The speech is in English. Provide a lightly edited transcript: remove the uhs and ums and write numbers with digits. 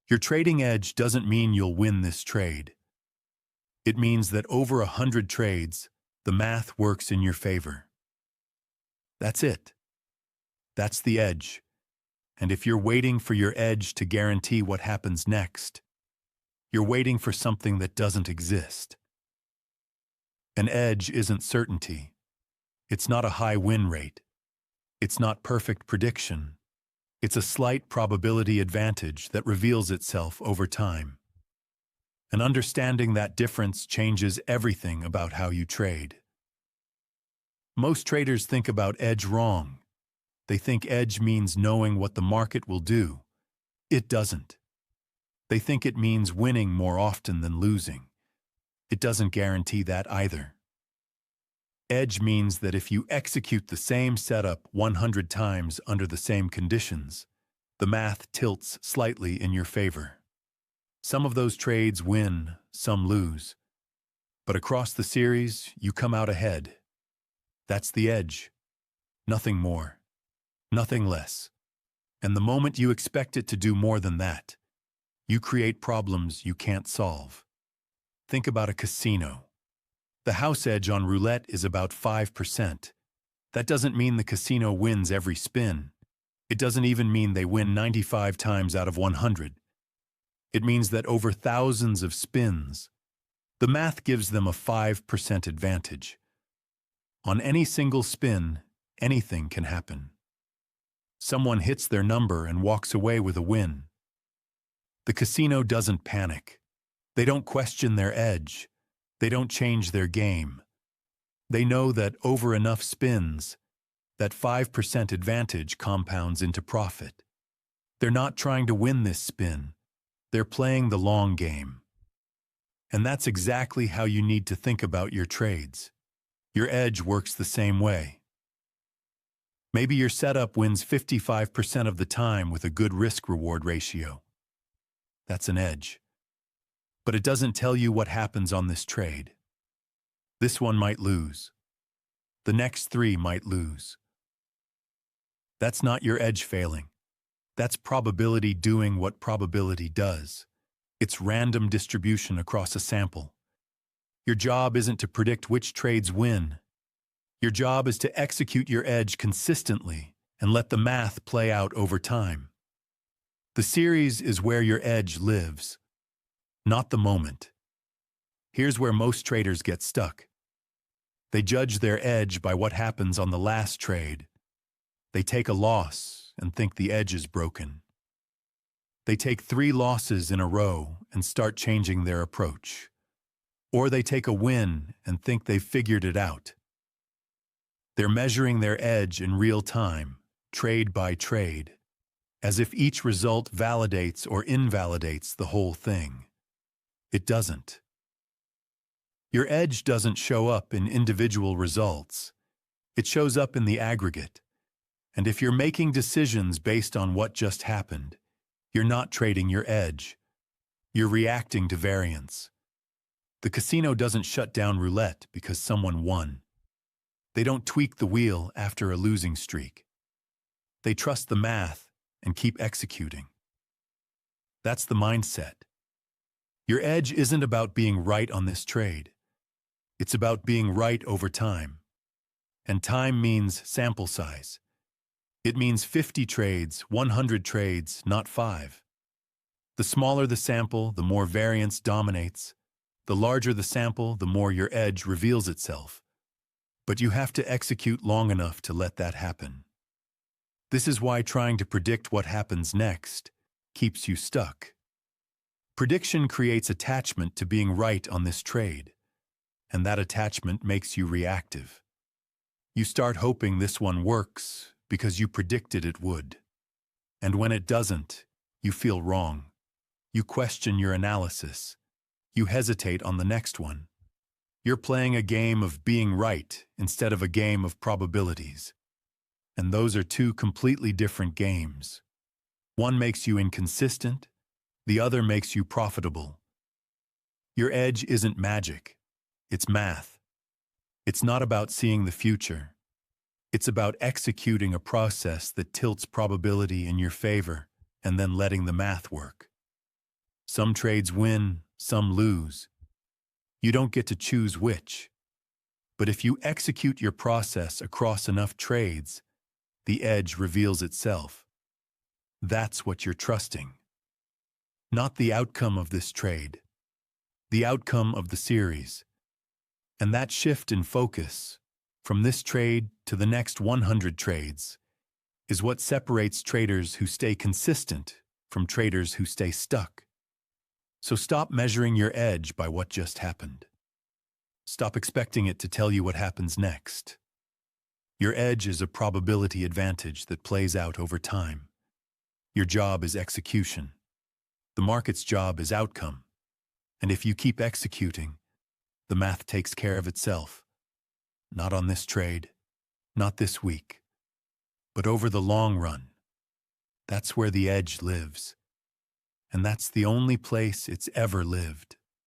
Your trading edge doesn't mean you'll win this trade. It means that over 100 trades, the math works in your favor. That's it. That's the edge. And if you're waiting for your edge to guarantee what happens next, you're waiting for something that doesn't exist. An edge isn't certainty. It's not a high win rate. It's not perfect prediction. It's a slight probability advantage that reveals itself over time. And understanding that difference changes everything about how you trade. Most traders think about edge wrong. They think edge means knowing what the market will do. It doesn't. They think it means winning more often than losing. It doesn't guarantee that either. Edge means that if you execute the same setup 100 times under the same conditions, the math tilts slightly in your favor. Some of those trades win, some lose. But across the series, you come out ahead. That's the edge. Nothing more. Nothing less. And the moment you expect it to do more than that, you create problems you can't solve. Think about a casino. The house edge on roulette is about 5%. That doesn't mean the casino wins every spin. It doesn't even mean they win 95 times out of 100. It means that over thousands of spins, the math gives them a 5% advantage. On any single spin, anything can happen. Someone hits their number and walks away with a win. The casino doesn't panic. They don't question their edge. They don't change their game. They know that over enough spins, that 5% advantage compounds into profit. They're not trying to win this spin. They're playing the long game. And that's exactly how you need to think about your trades. Your edge works the same way. Maybe your setup wins 55% of the time with a good risk-reward ratio. That's an edge. But it doesn't tell you what happens on this trade. This one might lose. The next 3 might lose. That's not your edge failing. That's probability doing what probability does. It's random distribution across a sample. Your job isn't to predict which trades win. Your job is to execute your edge consistently and let the math play out over time. The series is where your edge lives, not the moment. Here's where most traders get stuck. They judge their edge by what happens on the last trade. They take a loss and think the edge is broken. They take 3 losses in a row and start changing their approach. Or they take a win and think they've figured it out. They're measuring their edge in real time, trade by trade, as if each result validates or invalidates the whole thing. It doesn't. Your edge doesn't show up in individual results. It shows up in the aggregate. And if you're making decisions based on what just happened, you're not trading your edge. You're reacting to variance. The casino doesn't shut down roulette because someone won. They don't tweak the wheel after a losing streak. They trust the math and keep executing. That's the mindset. Your edge isn't about being right on this trade. It's about being right over time. And time means sample size. It means 50 trades, 100 trades, not 5. The smaller the sample, the more variance dominates. The larger the sample, the more your edge reveals itself. But you have to execute long enough to let that happen. This is why trying to predict what happens next keeps you stuck. Prediction creates attachment to being right on this trade, and that attachment makes you reactive. You start hoping this one works because you predicted it would. And when it doesn't, you feel wrong. You question your analysis. You hesitate on the next one. You're playing a game of being right instead of a game of probabilities. And those are 2 completely different games. One makes you inconsistent, the other makes you profitable. Your edge isn't magic, it's math. It's not about seeing the future. It's about executing a process that tilts probability in your favor and then letting the math work. Some trades win, some lose. You don't get to choose which. But if you execute your process across enough trades, the edge reveals itself. That's what you're trusting. Not the outcome of this trade, the outcome of the series. And that shift in focus, from this trade to the next 100 trades, is what separates traders who stay consistent from traders who stay stuck. So stop measuring your edge by what just happened. Stop expecting it to tell you what happens next. Your edge is a probability advantage that plays out over time. Your job is execution. The market's job is outcome. And if you keep executing, the math takes care of itself. Not on this trade, not this week, but over the long run. That's where the edge lives. And that's the only place it's ever lived.